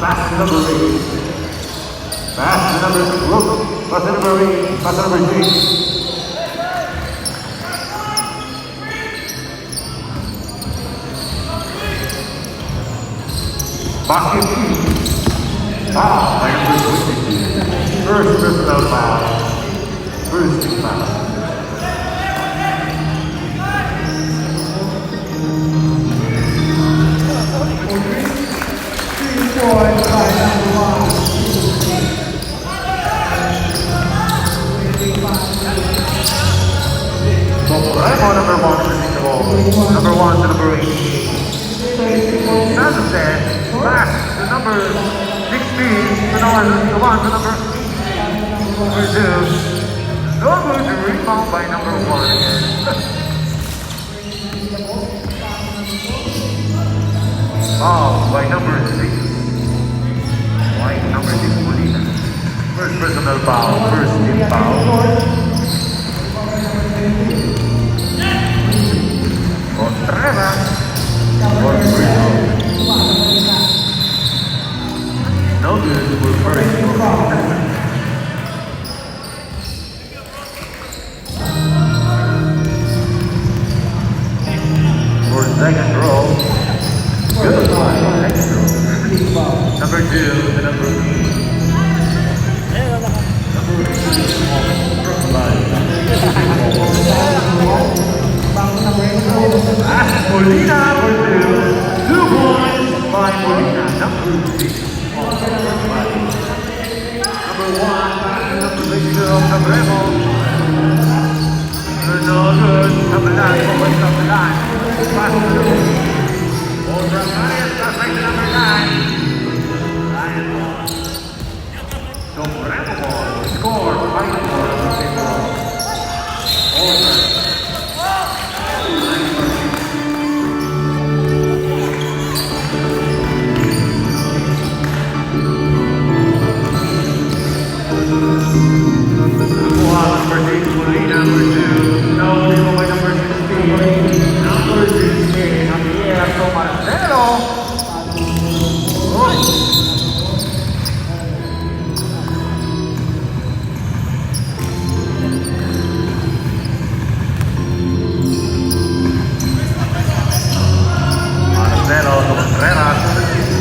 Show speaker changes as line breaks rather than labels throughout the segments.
Pass number 8. Pass number 8. Pass number 3. Basket foul by number 22. First personal foul. First team foul. Supremo number 1 receiving the ball. Number 1 to number 8. Santa said, pass to number 16, to number 1 to number 2. No good to rebound by number 1 again. Foul by number 6. White number 6, Molina. First personal foul, first team foul. Contreras. No good for first. For second row. Good line. Next row. Number 2 to number 3. Molina for 2. 2 points by Molina. Number 6. Number 1, number 6 of Supremo. No good. Number 9, always number 9. Pass to the ball from Ryan, pass back to number 9. Ryan ball. Supremo ball. Score 5-4. Over.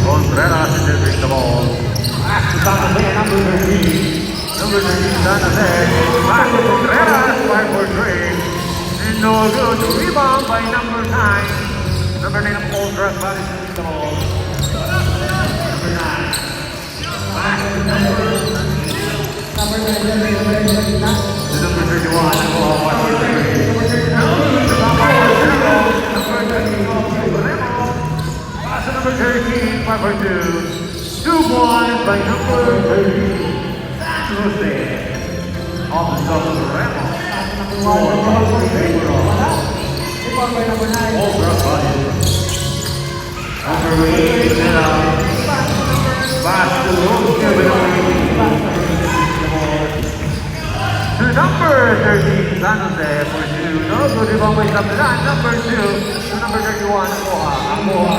Contreras is delivering the ball. Back to Santa Fe, number 13. Number 13, Santa Fe. Back to Contreras, 5 for 3. And no good. Rebound by number 9. Number 9 of Contreras, but is delivering the ball. Number 9. Back to number 31. Number 13, 5 for 2. 2 points by number 13. San Jose. On the top of the Supremo. 4 favor of Ultra Body. Number 8, pass to number 13, San Jose for 2. No good rebound by number 2 to number 31, Amoa.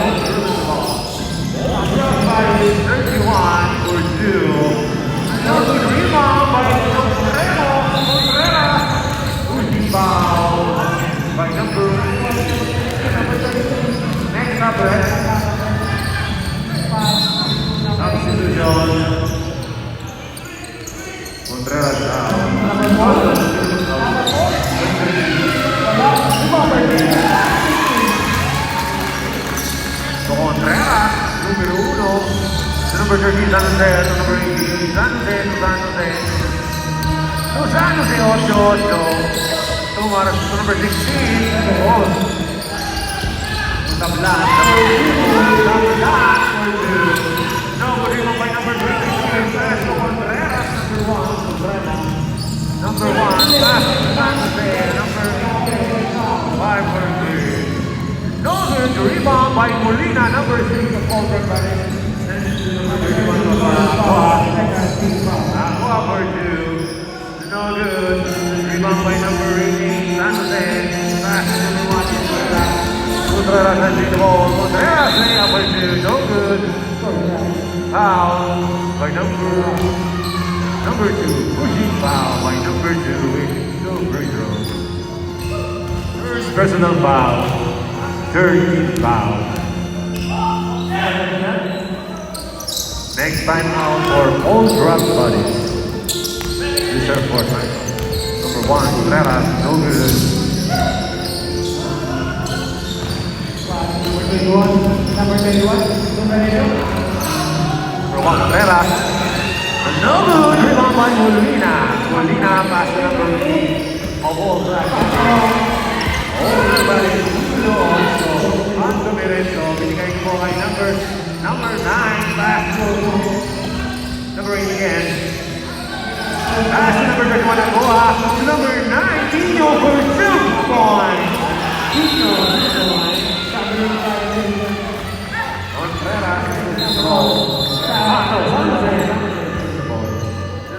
31 for 2. No good rebound by Supremo. Contreras. Rebound by number 3. Next up, substitution. Contreras down. Contreras, numero 1. Number 13, San Jose. Number 18, San Jose. San Jose, 8-8. Number 16. Oh. Tablan. Tablan for 2. No, good rebound by number 26. Contreras, number 1. Number 1, San Jose. Number 5 for 3. No good rebound by Molina, number 6 of Ultra Body. Number 31 of Aqua for 2. Contreras in the ball. Contreras lay up for two. No good. Foul by number two. Pushing foul by number two. No free throw. First personal foul. 13th foul. Next time out for all drug buddies. Reserve for time. Number 1, Contreras, no good.
Number 21.
Number 1, Contreras. No good. Rebound by Molina. Molina pass to number 3 of all drug buddies. All drug buddies. Also, Anto Mireto, binigay ko kay number 9, pass to number 8 again. Pass to number 31 Nagoa. To number 9, Tino for 2 points. Tino. Contreras to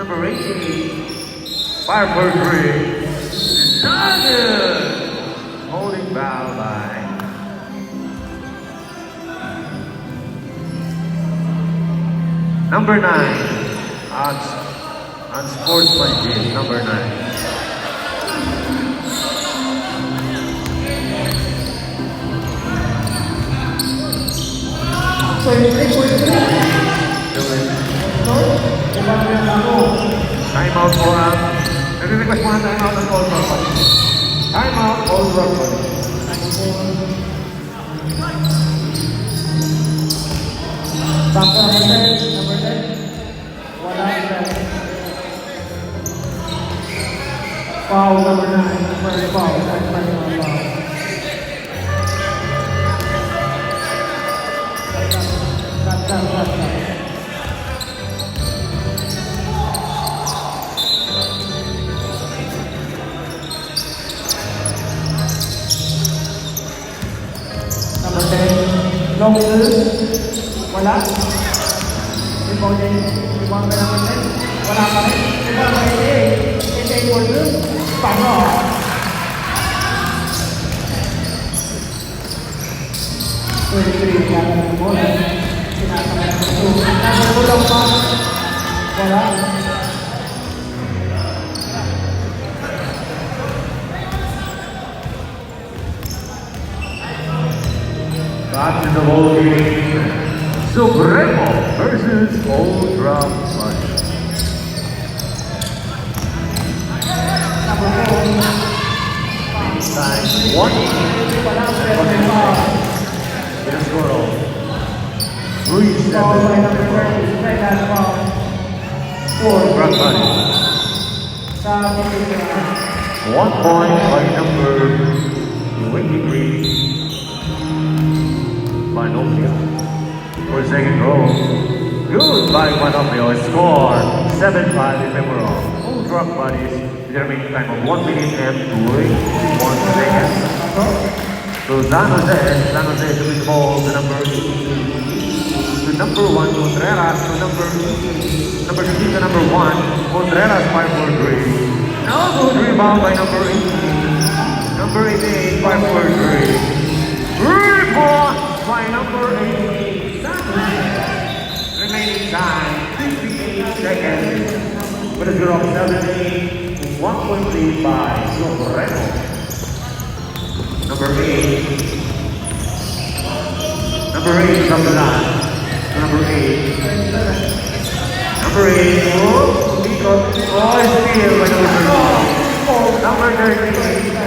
number 18. Fire for 3. Not good. Holding foul by number 9. Unsportsmanship, number 9. Time out for nagre-request mo na time out ng all rock buddies. Time out, all rock buddies.
Back to number 10. Wala na. Foul number 9. First foul. That's personal foul. That's. Number 10. Long two. Wala. Rebound din. Rebound ba naman din? Wala pa rin. Rebound ba rin? Ito yung one good. Paano? Pwede kaya ng bola. Sinasama ng ito. Nagulong pa. Wala.
Back to the ball game. Supremo versus Old Drum Buddies.
Number 4.
Time 1. Get a score of 3-7.
Foul by number 30. Right hand foul.
Old Drum Buddies.
Sa
1 point by number 23. Manopio for second row. Good by Manopio. Score 7-5 in favor of Old Drug Buddies. The remaining time of 1 minute and 21 seconds. So San Jose to the ball to number 8. To number 1, Contreras. To number 15 to number 1. Contreras 5 for 3. No good rebound by number 18. Number 18 5 for 3. Rebound by number 18. Remaining time 58 seconds. With a score of 7-8. 1 point lead by Supremo. Number 8. Number 8 from the line. Number 8. Number 8. Oh, steal by number 13.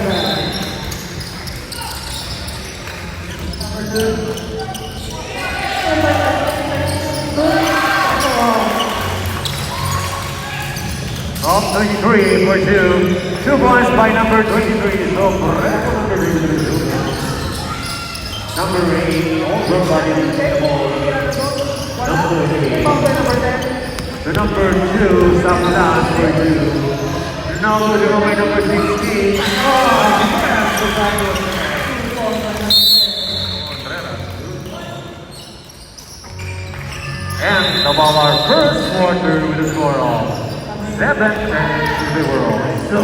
Of 23 for 2. 2 points by number 23. So number 8, also by the ball. Number 8. The number 2, Samulan for 2. Now the number 16. And about our first quarter with a score of 7-10 to the world. So,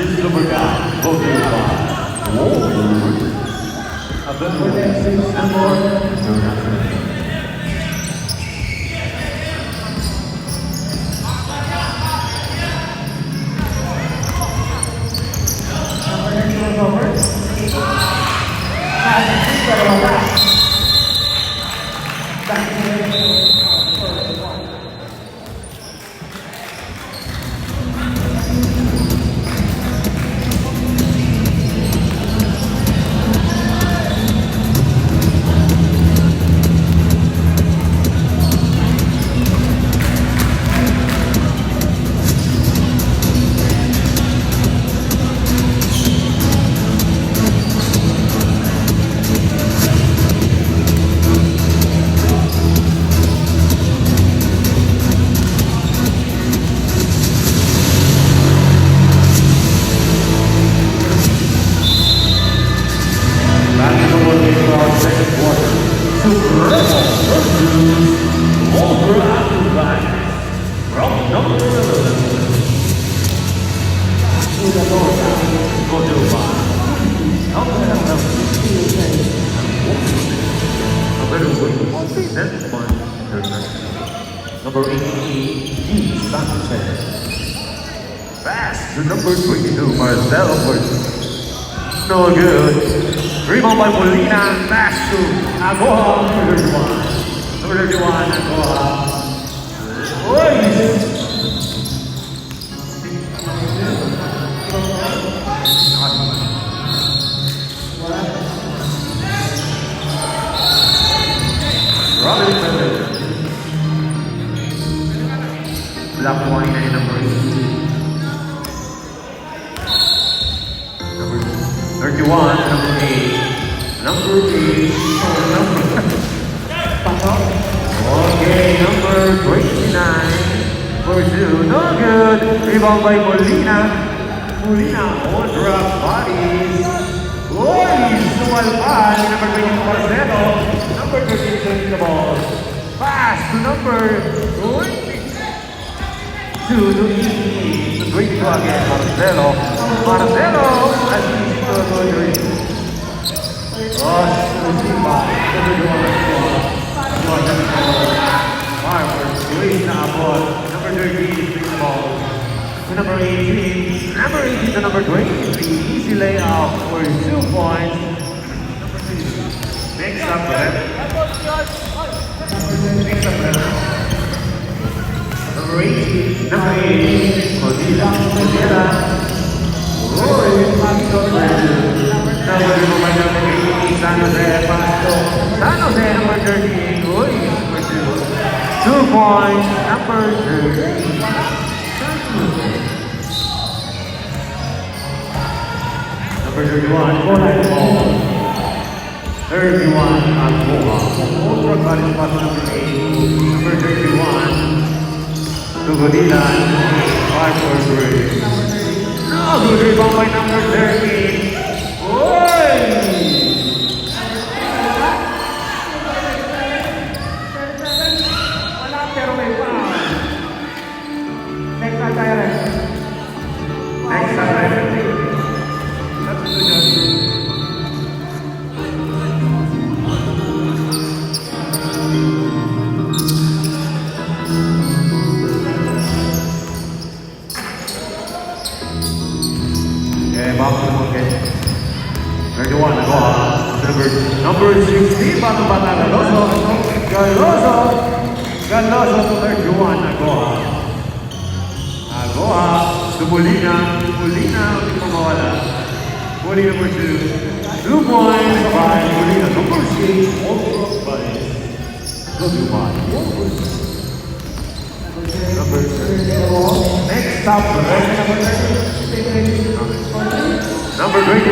This number 9, go to 5. Whoa.
For them, 6 and 4.
Second quarter, Supremo versus from number 11. Go to 5. Number 18, Sanchez. Pass to number 22, Marcelo Portes. No good. Rebound by Molina, pass to Agoha, number 31. Number 31, Agoha. Robin Miller. Black 29, number 18. Number 31, number 8. Number 8. Okay, number 29. For 2. No good. Rebound by Molina. Molina on drop bodies. Sumalpan. Number 20, Marcelo. Number 13, taking the ball. Pass to number 22 to 22 again. Marcelo. Marcelo as he's going to Number 13 is big ball. To number 18. Number 18 to number 23. Easy layout for 2 points. Number 2. Mix up there. Mix up there. Number 18. Number 18. Cordilla. San Jose, Pasto. San Jose, number 13. Number 2. 2 points, number 13. Number 31, ball. 31, Alcoa. Ultra college pass number 8. Number 31. Tugodila, 5 for 3. No, good rebound by number 13. Number 16, Bata Galoso to 31, Agoha. Agoha to Molina, hindi mo mawala. Molina number 2, 2 points by Molina. Number 6, also by Goduman. Number 3, next up, number 22,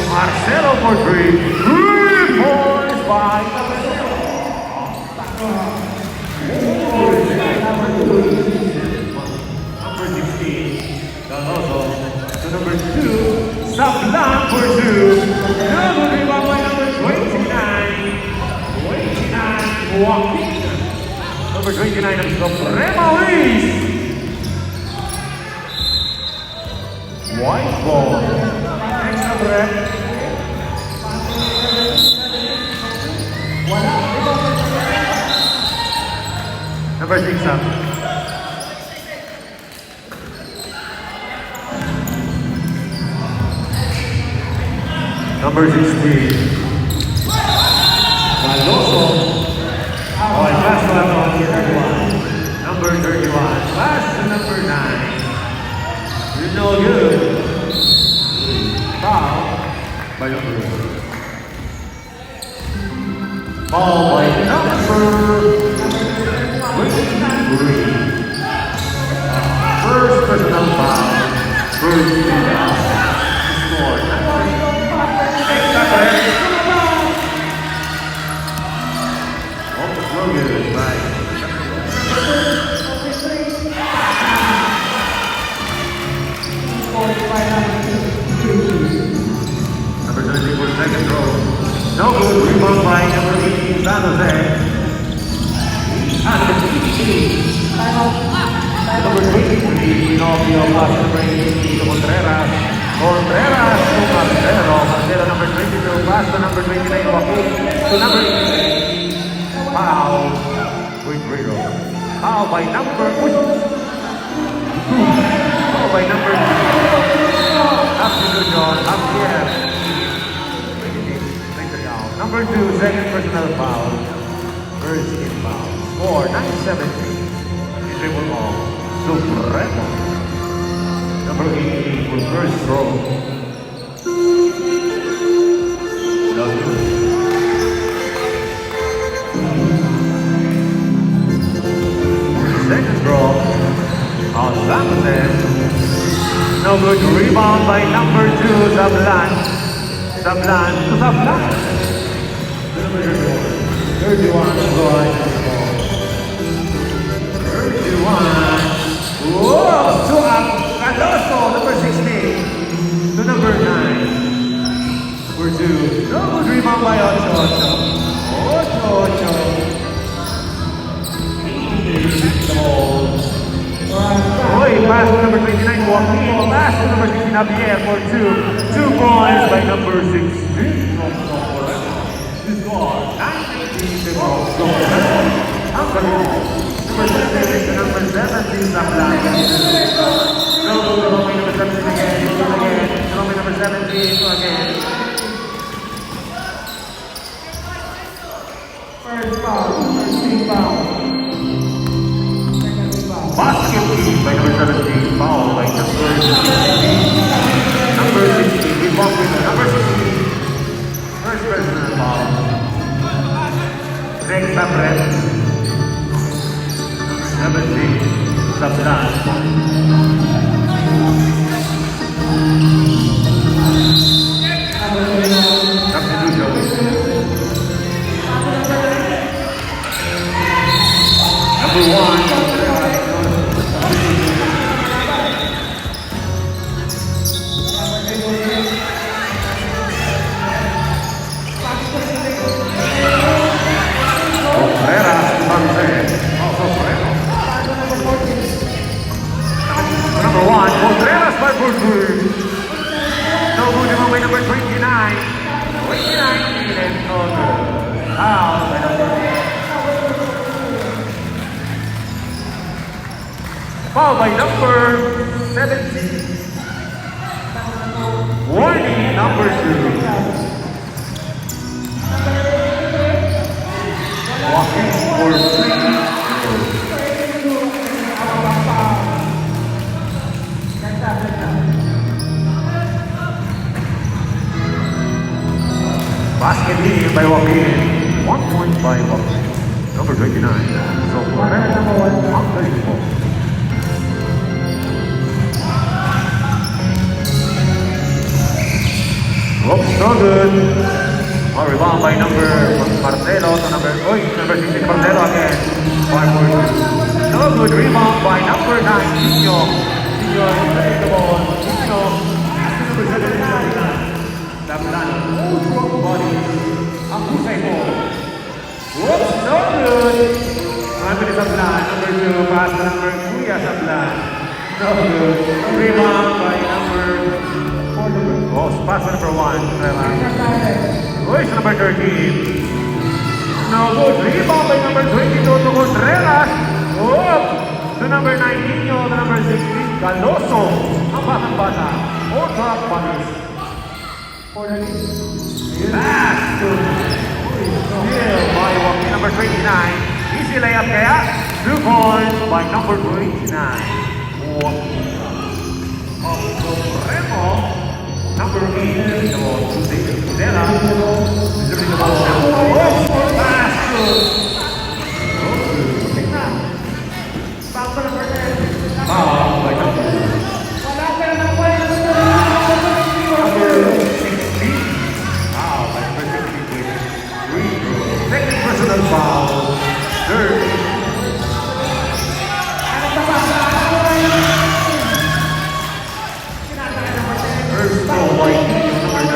Marcelo for 3. 3 points by Marcelo. Number 16, Galoso to number 2, Sablan for 2. Double rebound by number 29. 29, Joaquin. Number 29 of Supremo. White ball.
Next na break. Wala.
Number 6 up. Number 16. Galoso. Oh, and last one on the 31. Number 31. Pass to number 9. You know good. Foul by number 1. Foul by number 23. First personal foul. First foul. Score. Number 30 for second row. No good. Rebound by number 18, San Jose. And the 15. Number 23, Pinocchio, pass number 18 to Contreras. Contreras to Marcelo. Marcelo number 22, pass to number 29, Joaquin. To number 18. Foul with Rigo. Foul by number 2. Foul by number 2. John, up here. Number 2, second personal foul. First team foul. Score 9-17. Dribble ball. Supremo. Number 18 for first throw. No good. Second throw. On Zamazan. No good. Rebound by number 2, Sablan. Sablan to Sablan. Number 31 is going. 31. Whoa! 2 up. Cardoso, number 16. To number 9. Number 2. No good. Rebound by Ocho. Ocho. Oy, pass to number 29, Joaquin. Pass to number 16, Javier for 2. 2 points by number 16. Score 9-18. Number 7 to number 17, Sablan. No, number 17 again. Number 17 again.
First foul. First team foul.
Basket team by number 17, foul by number 16. Number 16, rebound with number 16. First personal foul. Next up, red. Number 17, Sablan. Substitution. Number 1. Number 1, Contreras by Burford. No good by number 29. 29 and no good. Foul by number 8. Foul by number 17. Warning number 2. Walking for 3. Basket lead by Joaquin. 1 point by Joaquin. Number 29. So, number 1, 134. Oops, no good. Oh, rebound by number Marcelo to number 16 Marcelo again. 5 more. No good. Rebound by number 9 Nino. Nino take the ball. Nino. Number 7 Sablan. Strong body. Ang husay mo. Whoops, no good. Number Sablan. Number 2 pass to number Kuya Sablan. No good. Rebound by number... Oh, pass number 1. Luis, number 13. No good. Rebound by number 22 to Contreras. Oh, to number 19, to number 16, Galoso. Ang batang-bata. Ultra Panis. Pass to... Still by walking number 29. Easy layup kaya. 2 points by number 29. Supremo, number 8, the ball to Stella. Distributing the ball now. Oh, pass to... Foul by number 16. Foul by number 16 with 3. Second personal foul. Third. First foul by number 9.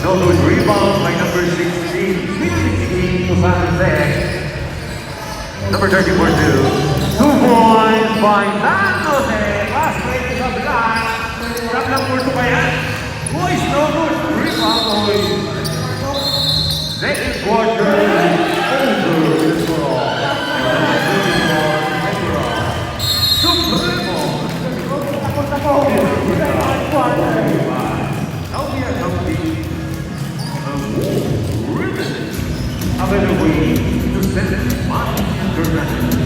No good rebound by number 16. 16 to San Jose. Number 30 for 2. 2 points by San Jose. Last play is on the line. Tablang pulso pa yan. Boys, no good. Rebound boys. Second quarter over this ball. Supremo. Now we are counting ribbon. Another way to send my international.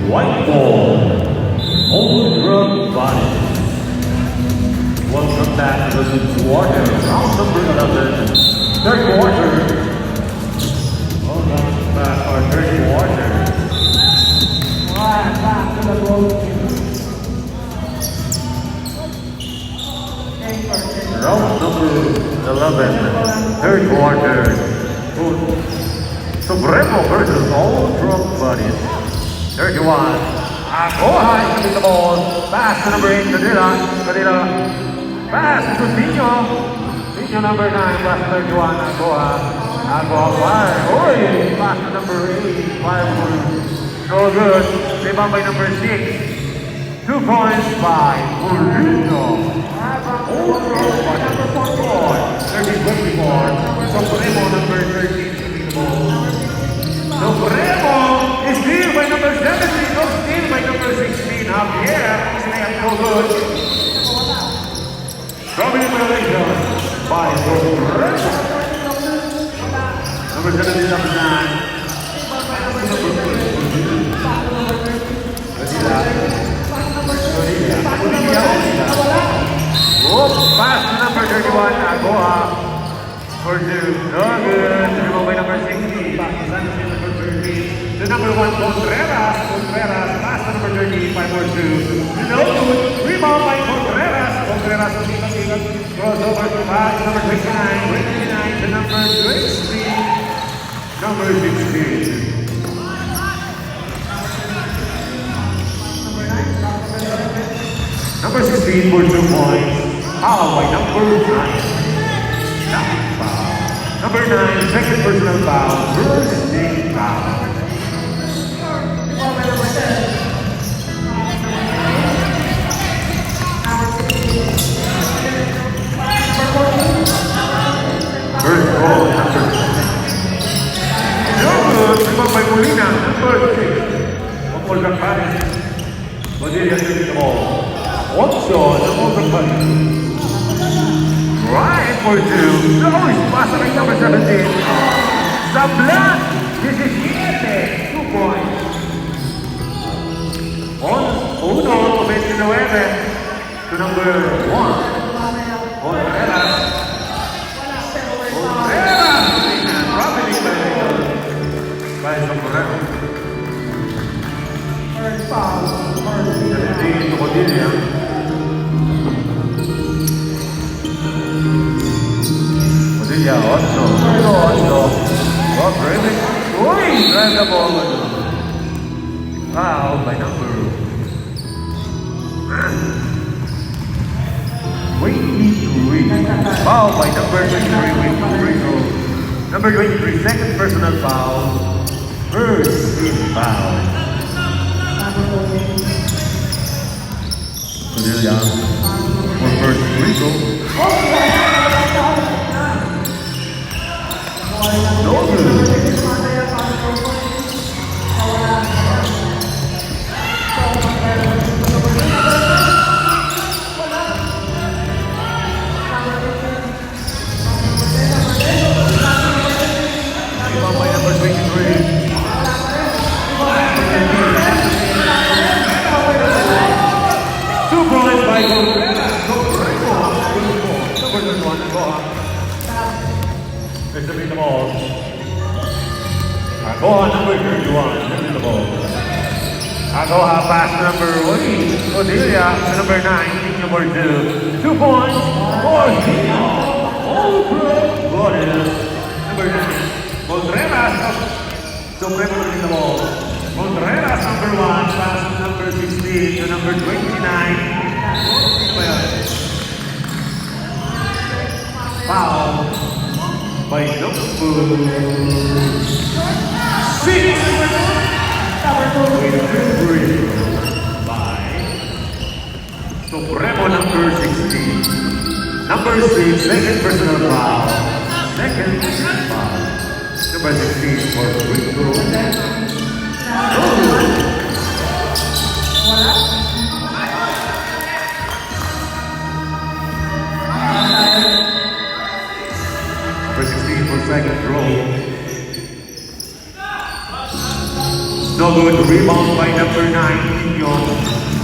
White ball, old drum body. Welcome back to the quarter, round number 11, third quarter. Welcome back our third quarter.
Back to the goal.
Round number 11, third quarter. Supremo versus old drum bodies. 31. Go high to the ball. Pass to number 8, Cadilla. Pass to Tino. Tino number 9, pass to 31. Agoha fire. Oy, pass to number 8. 5 no good. Rebound by number 6. 2 points by Burrito. By number 44. 30-24. Supremo number 13 to the ball. Supremo is steal by number 17, no steal by number 16. Javier is laying no good. Coming in violation by Supremo. Number 17, number 9. Oh, pass to number 31, Agoha. For 2, no good. Dribble by number 60. Pakistan is number 30. The number 1, Contreras. Pass to number 30, 5 for 2. No good. Rebound by Contreras. Contreras goes over to pass number 29. 29 to number 60. Number 16. Number 16 for 2 points. Foul by number 9. Number 9, second personal foul, first team foul. First goal, number 8 ng overpass. Right for 2. No, it's passing number 17. Sablan, 17. 2 points. Uno, 29 to number 1. Contreras. Traveling by Supremo.
First foul. First
17 to Cordelia. Cordelia, 8. Well, Brevik. Uy! Drive the ball. Foul by number 23. Foul by number 23 with free throw. Number 23, second personal foul. First team foul. Cordelia for first free throw. No good. By number 23. Two points by Number 1, go on. It's the ball. Go on, number 31. This is the ball. Agoha pass number 1. Cordelia, number 9, number 2. 2 points. Cordelia. Number 9. Contreras. Supremo in the ball. Contreras, number 1. Pass number 16 to number 29. Foul by number 6. By Supremo number 16. Number 6, second personal foul. Second foul. Number 16 for free throw. Number 16 for second throw. No good. Rebound by number 9, Indion.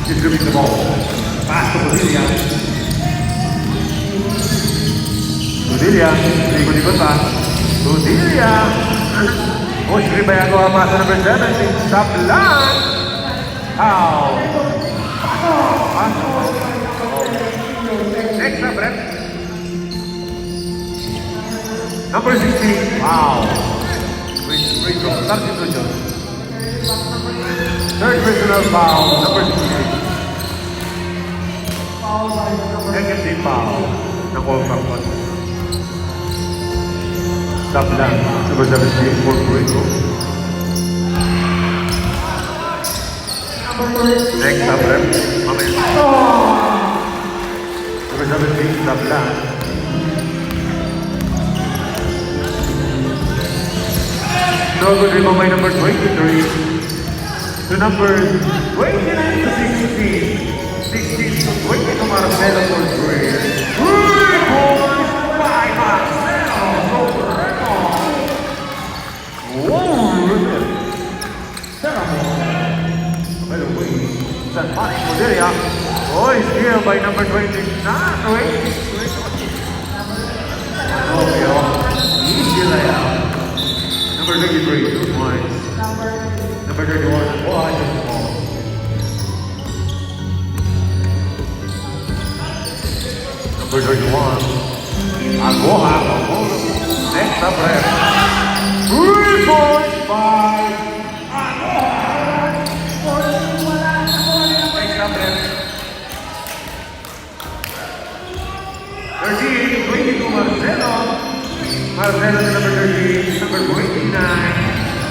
Distributing the ball. Pass to Cordelia. Cordelia. Ikot-ikot pa. Cordelia. Oh, Supremo ang pass number 17. Sablan. How? Next up, rep. Number 16. Wow. Free throw. 32 John. Third personal foul, number 16. Second team foul. Nako kapot. Sablan, number 17 for free throw. Next up, rep. Number 17, Sablan. No good rebound by number 23. To number 29 to 16. 16 to 20 to Marcelo for 3. 3 points by Marcelo. Whoa! By the way, San Marcos Cordelia. Oh, steal by number 20. Easy layout. Number 23, 2 points. Number 31, watch the ball. Number 31, Agoha. Next up, rep. 3 points by Agoha. Next up, rep. 13, 22, Marcelo. Marcelo to number 13, number 29.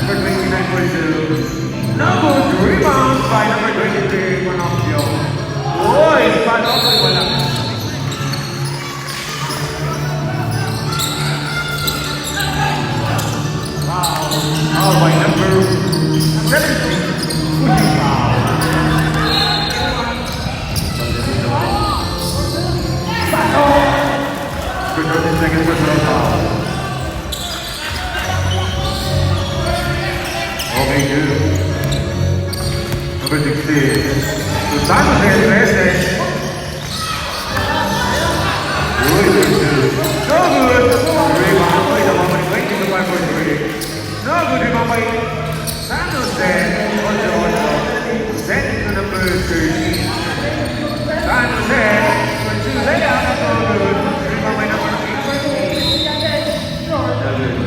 Number 29 for 2. No good rebound by number 23 for Nocchio. Boy, paano ko wala. Foul by number 17. Pushing foul. 13 seconds personal foul. Okay, good. Number 16. Susano de 13. Good, good, good. No good. Rebound by the number 20 to 5 for 3. No good rebound by Santos then. Also. Send to number 13. Santos then. For 2 layup. No good. Rebound by number 8. No good.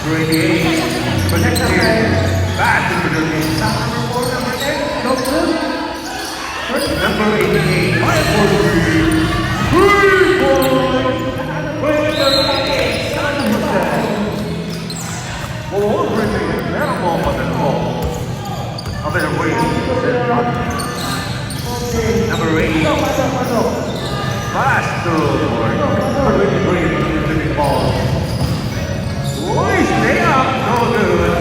28. Protected. Back to the game. Number 88. 5 for 3. 3 points. Well, all bringing it. They're more for the ball. A better way. Number 8. Pass to number 23. The big ball. Boy, stay up. No good.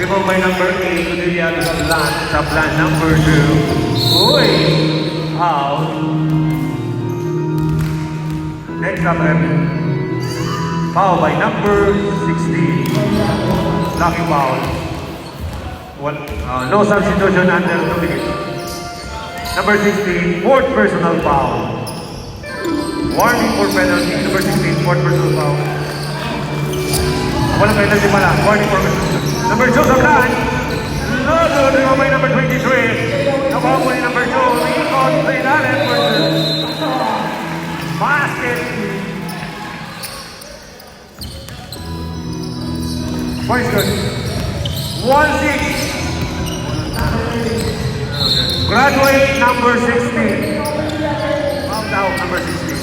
Rebound by number 8 to the other sa plan number 2. Boy, out. Next up, foul by number 16. Lucky foul. No substitution under 2 minutes. Number 16, fourth personal foul. Warning for penalty. Number 16, fourth personal foul. Walang penalty pala. Warning for penalty. Number 2 sa plan. No good. Rebound by number 23. Nabawa ni number 2. Recon. Play natin for basket. Point good. 1-6. Graduate number 16. Fouled out number 16.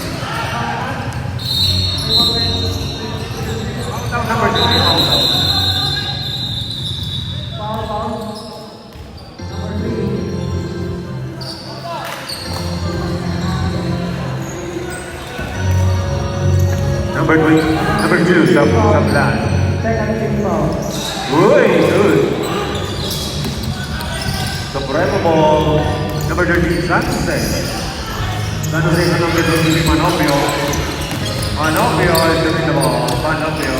Fouled out number 16. Fouled out. Number 2, Sablan. Uy, good. Supremo ball. Number 13, Santos. Santos is number 13, Manopio. Manopio is shooting the ball. Manopio.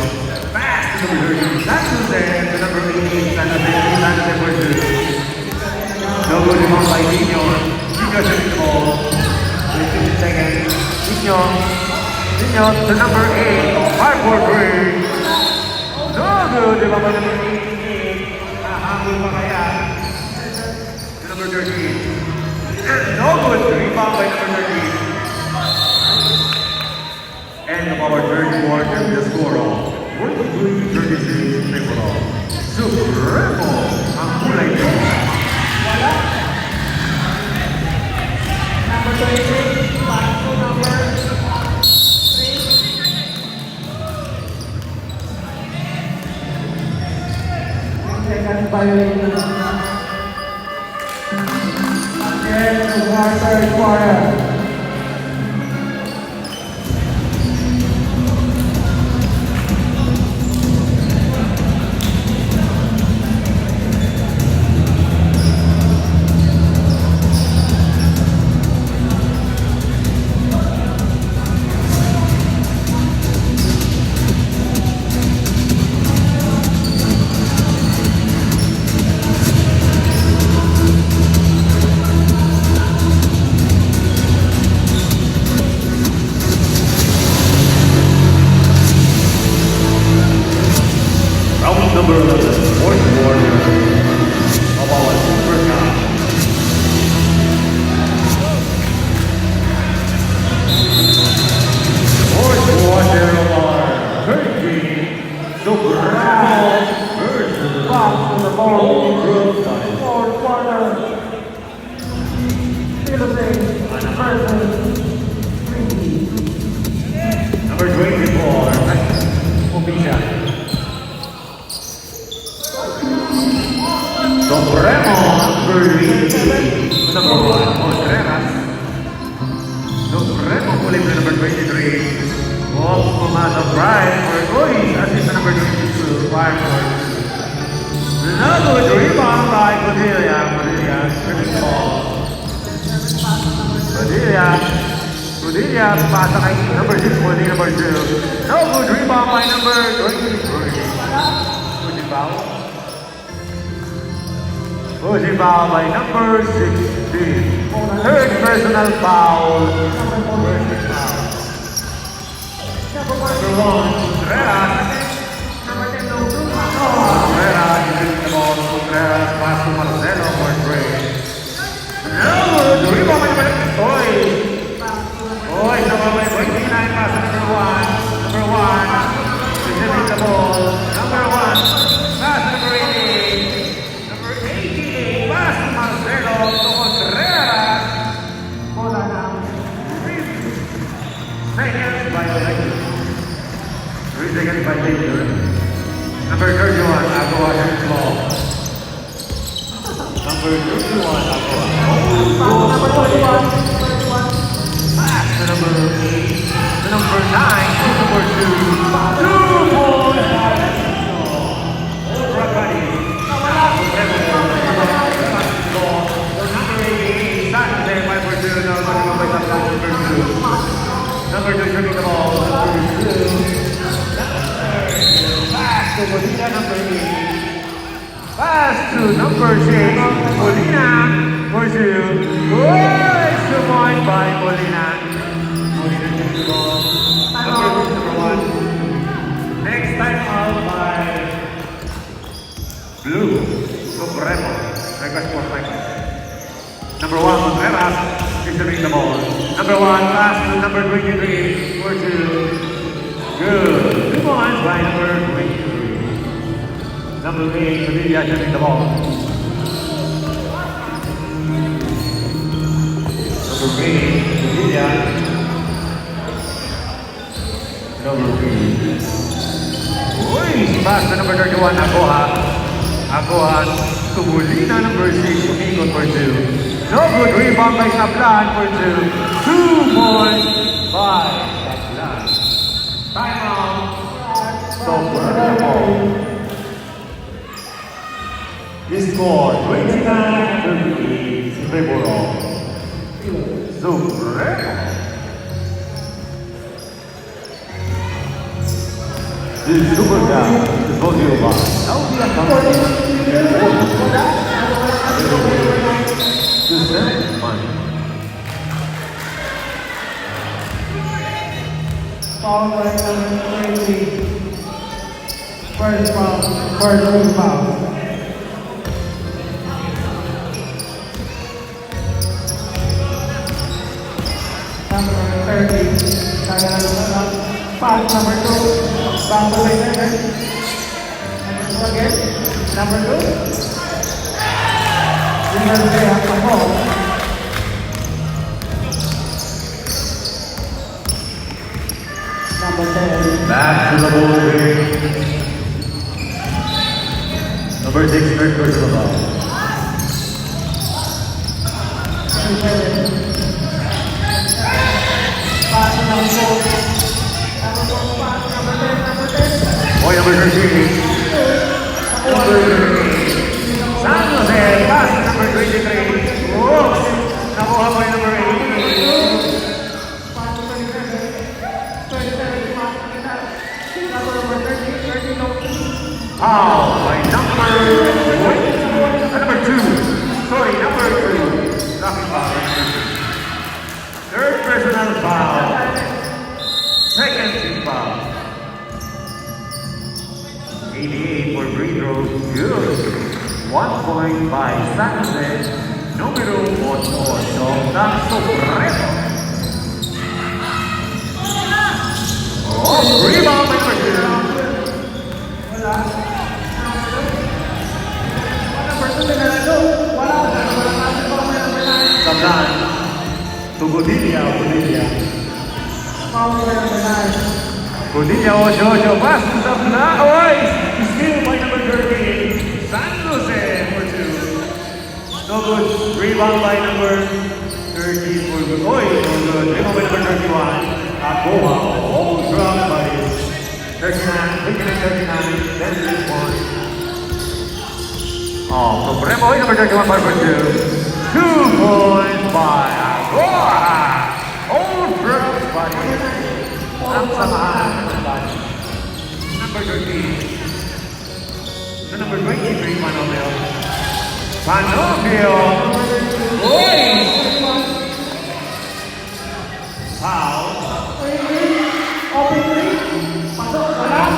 Pass to number 13, Santos. To number 18, Santos for 2. No good rebound by Nino. Nino shooting the ball. 15 seconds. Nino to number 8, 5 for 3. No good, rebound by number 18. Nahabol pa kaya. To number 13. No good, rebound by number 13. End of our third quarter, the score of 43-36 Triple. Supremo ang kulay ko.
Wala. Number 26, back to number 3. Second violation. Again, to our third quarter.
Padilla, pasa kay number 6, holding number 2. No good rebound by number 23. Pushing foul. Pushing foul by number 16. Third personal foul. Number 1, Contreras. Contreras, using the ball. Contreras, pass to Marcelo for 3. No good rebound by number 3. Oy, number 29, pass to number 1. Number 1, receiving the ball. Number 1, pass to number 88. Number 88, pass to Marcelo to Contreras. Bola now. 3 seconds by Taylor. 3 seconds by Taylor. Number 31, Agoa has ball. Number 31, Agoa.
Number 21.
The number 8, the number 9, the number 2, 2 points. Everybody. Number 88, Saturday, 5 for 2, number 2, shooting the ball, number 2. Pass to Molina, number 8. Pass to number 6, Molina, for 2. Good, 2 points by Molina. Number 1. Next time out by Blue Supremo. Request for time. Number 1, Contreras is serving the ball. Number 1, pass to number 23 for 2. Good. 2 points by number 23. Number 8, Padilla serving the ball. Number 8, Padilla. Number 3. Uy, pass to number 31, Agoha. Agoha to Molina, number 6, umikot for 2. No good rebound by Sablan for 2. 2 points by Sablan. Time out. Supremo. The score 29-33 in favor of Supremo. The Super Guy is brought to you by Saudi Company. To save money.
Foul by number 20. First foul. First foul. Number 30. Pass number 2. Back to the center. Number 2 again. Number 2. Number 3 at the ball. Number 10.
Back to the ball game. Number 6, third personal foul.
Pass number 4.
Boy, number 13. Number 13. San Jose, pass to number 23. Whoops! Nakuha po yung number 18. Foul by number 2. Sorry, number 2. Knocking foul. Third personal foul. Second team foul. 88 for free throws. Good. 1 point by San Jose. Numero 8 ng Supremo. Oh, rebound by number 2.
Wala. Number 2 na lang. Wala.
Sablan. To Padilla.
Foul by number 9.
Padilla, 8-8. Pass to Sablan. Oy! Steal by number 13. San Jose for 2. No good. Rebound by number 30 for good. Oy, no good. Rebound by number 31. Agoha. All dropped by 39. Then 3 points. Oh, Supremo. Oy, number 31 for 2. 2 points by Agoha. All dropped. ng samahan. Number 13. The number 23, Manobio. Manobio! Uy! Foul.
Open three. Pasok. Wala.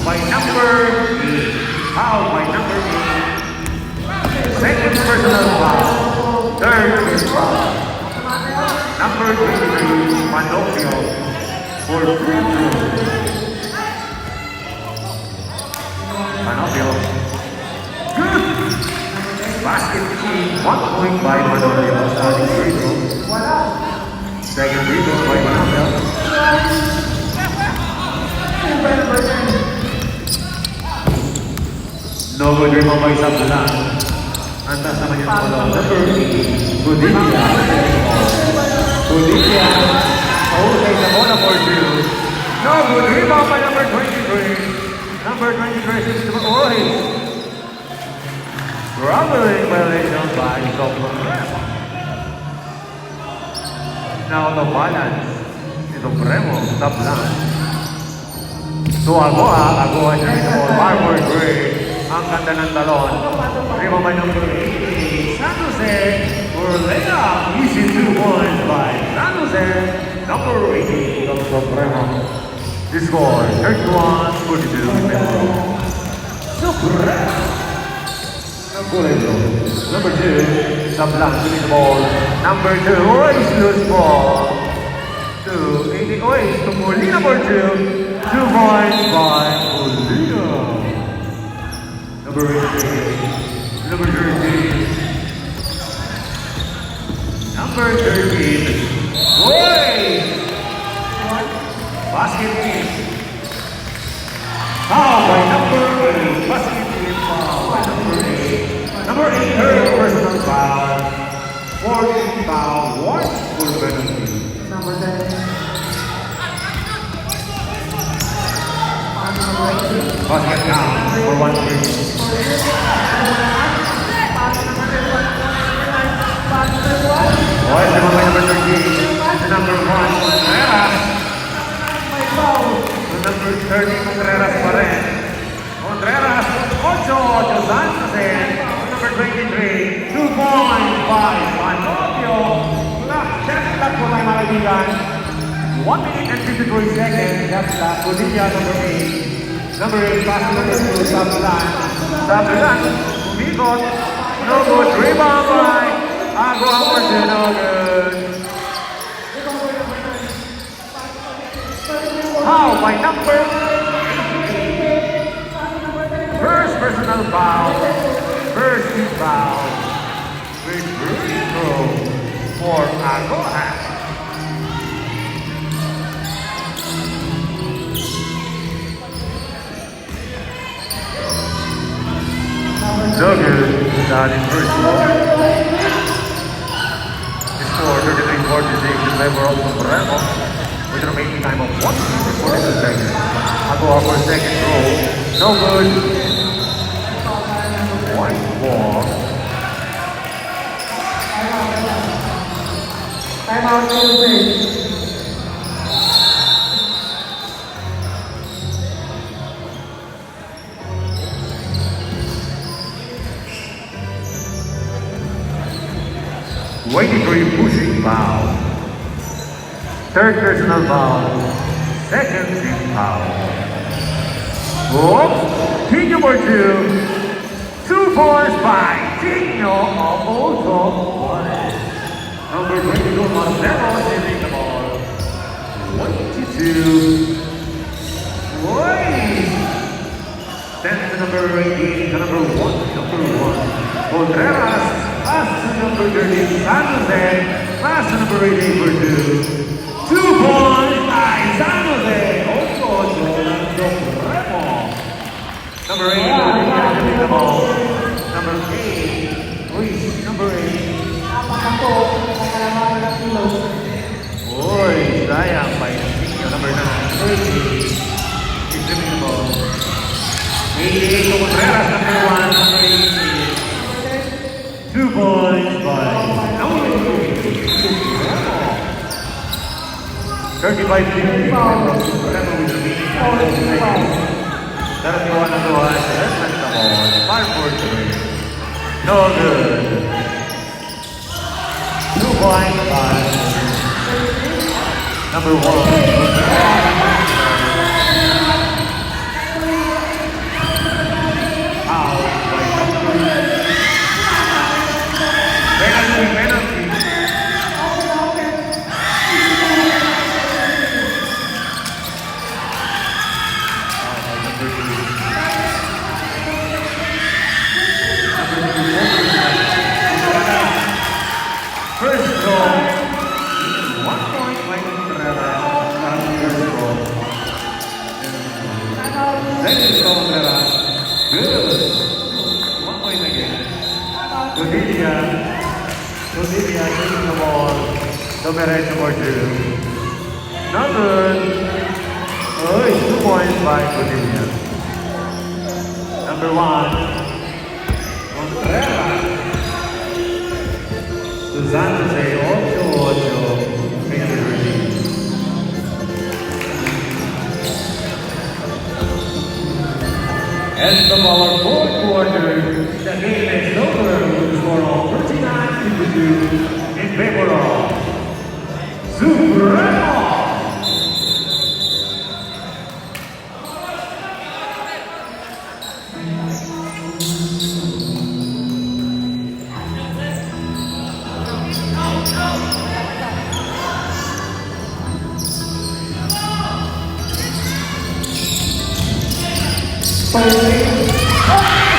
By number 8. Foul by number 8. Second personal foul. Third foul. Number 23, Manobio. For free throw. Manobio. Good! Basket team, 1 point by Manobio. Starting free throw. Second free throw by Manobio. No good rebound by Sablan. Antas naman yung polo. Number 8, Budicia. Budicia. Okay, sa bola for 2. No good rebound by number 23. Number 23 is the Oy. Traveling violation by Supremo. Now the balance is Supremo, Sablan. So Agoa siya rin po. Barbara Gray. Ang ganda ng talon. Rebound by number 8. San Jose. Urlea. Easy 2 points by San Jose. Number 18 of Supremo. The score 31-42. Supremo. Number 2, Sablan to the ball. Number 2, Ois lose ball. 2, 80 Ois to Muli. Number 2, 2 points by Molina. Number 18, number 13. Number 13, Ois. Basket team. Foul by number 8. Basket team foul by number 8. Number 8, third personal foul. 14 foul, 1 full penalty.
Number 10.
Basket count for 1 free. Boys, the number 13. The number 1, Contreras. The number 30, Contreras pa rin. Contreras, 8 San Jose. Number 23, 2 points by Manobio. Shot clock po tayo mga kaibigan. 1 minute and 53 seconds. Shot clock. Budicia, number 8. Number 8, pass number 2, Sablan. Sablan, umikot. No good. Rebound by Agoa Porte. No good. Foul by number 8. First personal foul. First team foul. With free throw for Agoa. So good. Starting first ball. The score 33-46 in favor of Supremo. With a remaining time of 1 minute and 42 seconds. Agoa for second throw. No good. 1 ball.
Time out, Tuesday.
Waiting for you pushing foul. Third personal foul. Second team foul. Oops. Team number 2. 2 points by Tino of also 1. Number 22, Marcelo saving the ball. 22. Wait. Then to number 18, number 1. Contreras. Pass to number 13, San Jose. Pass to number 18 for 2. 2 points by San Jose. Also, Jordan Supremo. Number 8, having the ball. Number 8, Luis, number 8. Boy, sayang by number 9, 30. He's giving the ball. 88 to Contreras, number 1, number 18. 2 points by 35-50 from Supremo with the lead. 31 and 1, let's make the ball. 5-4-3. No good. 2.5. Number 1. Penalty. First goal. 1 point by Contreras. First goal. Second goal, Contreras. Good. 1 point again. Codilia taking the ball. Dominates number 2. Not good. Oh, it's 2 points by Codilia. Number 1. Contreras. Usándose 8-8 en el release. As the ball fourth quarter, the game is over with the score of 39-52 in favor of Supremo.
Thank you.